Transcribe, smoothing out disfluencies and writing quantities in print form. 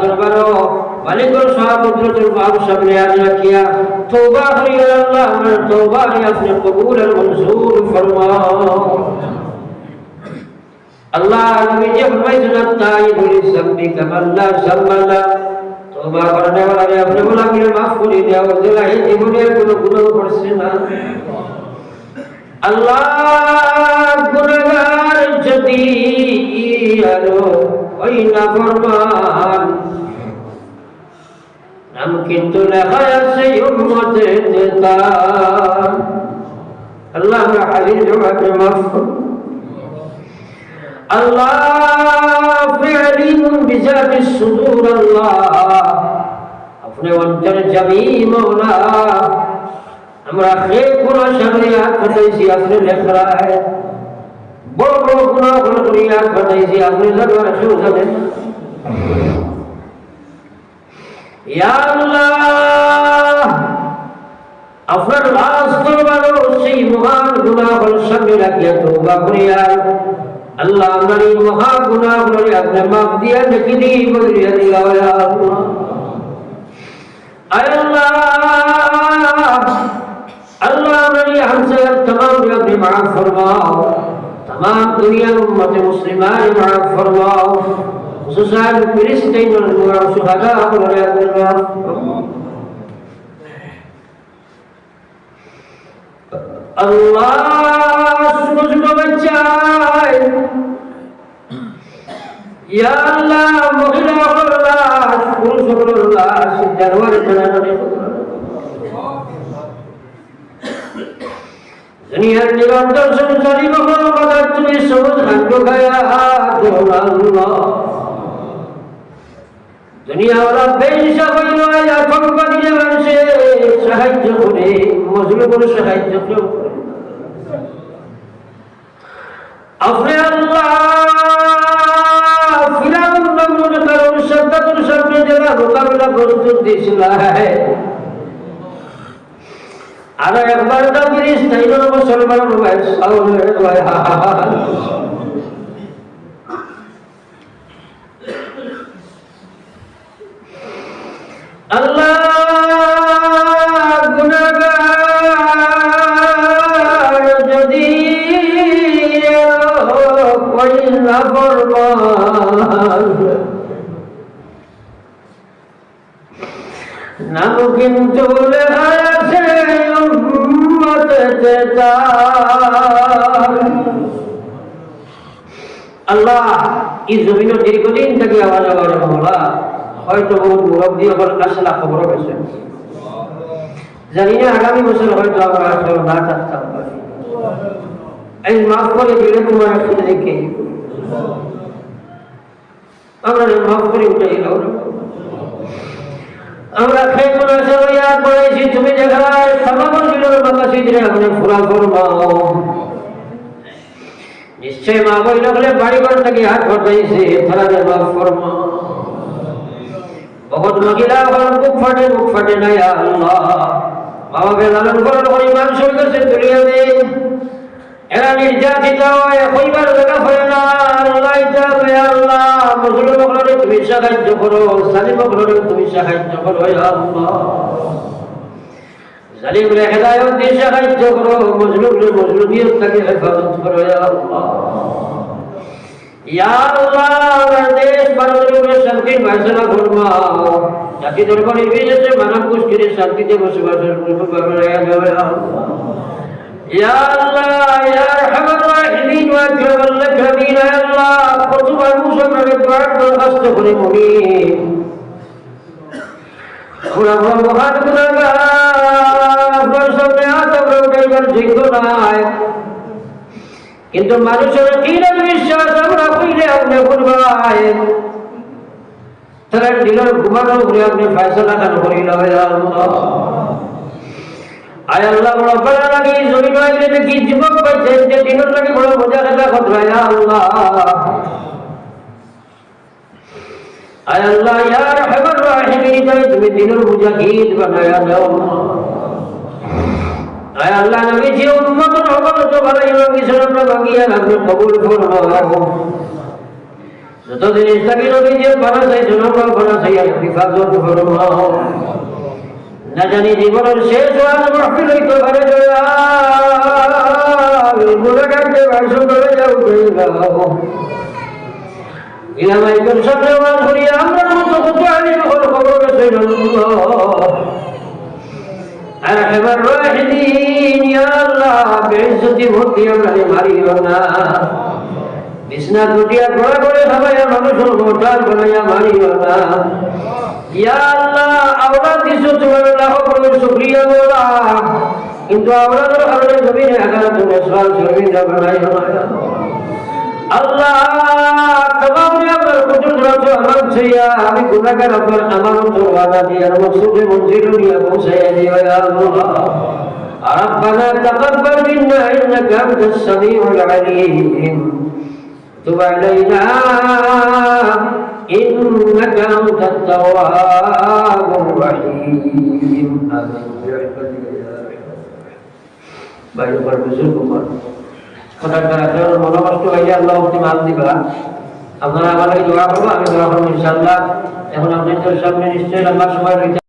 দরবারও মালিকুল সাহাবুদ্রতুল মাহবুব সামনে আজ রাখিয়া তওবা করি আল্লাহ আমার তওবা আপনি কবুল আর মঞ্জুর ফরমাও। আল্লাহ নবী যে ফরমাইছেন তাইবুল সামনি কামাল্লা সামাল্লা তওবা করনে ওয়ালা আপনি গুনাহকে maaf করে দাও যারা এই জীবনে কোনো গুনাহ করছে না আল্লাহ গুনাহগার যদি আরো ওই নাফরমান নাম কিন্তু লেখা আছে উম্মতে তার আল্লাহ আমরা হাজির জবাকে maaf করুন আল্লাহ ফিআলিম বিজাতি সুদূর আল্লাহ আপনি অন্তর জামি মওলা আমরা খেয়ে গুনাহ সামনে হাত পাতাইছি আপনি লেখরায় বড় বড় গুনাহ করে হাত পাতাইছি আপনি দরবারে শুনছেন ইয়া আল্লাহ আপনার লাশ দরবারে সেই মহান গুনাহগুলো সামনে রাখিয়া তওবা করিয়া আল্লাহ আমার এই মহা গুনাহগুলো আপনি maaf দিয়া নেকি দি বলিয়া দিও ইয়া আল্লাহ আল্লাহ अल्लाह मेरी हमसे तमाम अपनी माफ फरमाओ तमाम दुनिया उम्मत मुस्लिमा माफ फरमाओ खुसूसन फिलिस्तीन और शुहदा और अल्लाह सुनो बचाए या अल्लाह महिला अल्लाह पुरुष अल्लाह जानवर बनाने दुनिया निरंतर संसारी बखल बदल तुम्हें समझ हंडो गया अल्लाह दुनिया वाला बेहिसा बनो या फंका दिया से সাহায্য করে মজলুমের সাহায্য করে আপনি আল্লাহ ফিরাউন নমরুদ কারণ সত্তাতুর সামনে যারা মোকাবিলা প্রস্তুত দিয়েছিল আর একবার তো ফিরিস তাইলো মুসলমান ভাই সাউরে ভাই আল্লাহ গুনাহগার যদি কোই না ফরমান নাম কিন্তু লেখা আছে উম্মতে তার আল্লাহ এই জমিনের দীর্ঘদিন থেকে আওয়াজ আওয়াজ মাওলা হয়তো বহুত মুরব্বী হল আসলা খবর হয়েছে জানি না আগামী বছর হয়তো আমরা আসলে না থাকতাম পারি এই মাফ করে দিলে তোমার একসাথে দেখে আমরা মাফ করে উঠে এলাম আমরা খেয়ে কোনো সময় ইয়াদ করেছি তুমি যেখানে সমাগম দিলের মাকাসিদরে আপনি পুরা ফরমাও নিশ্চয় মা বই লাগলে বাড়ি ঘর থেকে হাত ঘটাইছে তারা মাফ ফরমাও बहुत मगिला और मुख फटे ना या अल्लाह बाबा के लालन करो और ईमान शुक्र से दुनिया में एरा निर्यातित হয় কইবার জায়গা হয় না আল্লাহ ইতাবে আল্লাহ মজলুম করে তুমি সাহায্য করো জালিম করে তুমি সাহায্য করো ইয়া আল্লাহ জালিম রে হেদায়েত দিয়ে সাহায্য করো মজলুম রে মজলুমিয়ত থেকে হেফাজত করো ইয়া আল্লাহ या अल्लाह देश भारत में शांति फैसला फरमाओ जाति धर्म निर्विशेष से मानव कुछ के शांति से बसवास बनाया जाए या अल्लाह या रहमत राहिमीन व अकरम अल-अकरमीन या अल्लाह खुद मुसलमान के द्वार दरखास्त करे मुनीब खुदा बहुत गुनाहगार बरसने आता बरोबर कर जिंदो ना है কিন্তু মানুষের দৃঢ় বিশ্বাস আমরা কইলে আপনি করবাই তারা দিলের ঘুমানো করে আপনি ফয়সালা খান করিল ইয়া আল্লাহ আয় আল্লাহ রব্বানা লাগি জমিন আইলে কি জীবন পাইছে যে দিনের লাগি বড় মজা কথা কথা ইয়া আল্লাহ আয় আল্লাহ ইয়া রহমান রাহিমিন তুমি দিনের মুজাহিদ বানায়া দাও আয় আল্লাহ নবী যে উম্মতের হকত তো ভালো এবং কিছু আমরা মাগিয়া আপনি কবুল ফরমাও যত জিনিস থাকি নবী যে পারা চাই জনগণ পারা চাই হেফাজত ফরমাও না জানি জীবনের শেষ ওয়াজ মাহফিল হইতে পারে গুনাহগারকে ভাষণ করে যাও গাও ইলামাইকুম সামনে ওয়াজ করিয়া আমরা মতো কত আলিম হল খবর গেছে أرحم الراحمين يا الله بعزتي ভর্তি আমারে মারিও না বিছনা দুটিয়া ঘোড়া করে সবাই মানুষের মোটার বানাইয়া মারিও না ইয়া আল্লাহ আওলাদ দিছো তোমার লাখ করে শুকরিয়া বলা কিন্তু আওলাদের কারণে জমিনে আঘাত করে সওয়াল শর্মিন্দা বানাইও না আল্লাহ तमाम আপনার কুতুব রাত আমার ছিয়া আমি গুনাহগার আপনার আমানত ওয়াদা দিয়ে মকসুদে মঞ্জিল নিয়ে পৌঁছায়া দিও ইয়া আল্লাহ ربنا تقبل منا انك انت السميع العليم تب علينا انك انت التواب الرحيم امين برحمتك يا ارحم باي পরমেশ্বর কুমার কথার মনোকষ্ট হইলে আল্লাহ আপনি মাফ দিবা আপনারা আমাকে দোয়া করবো আমি দোয়া করবো ইনশাআল্লাহ এখন আপনাদের সামনে নিশ্চয়ই লম্বা সময়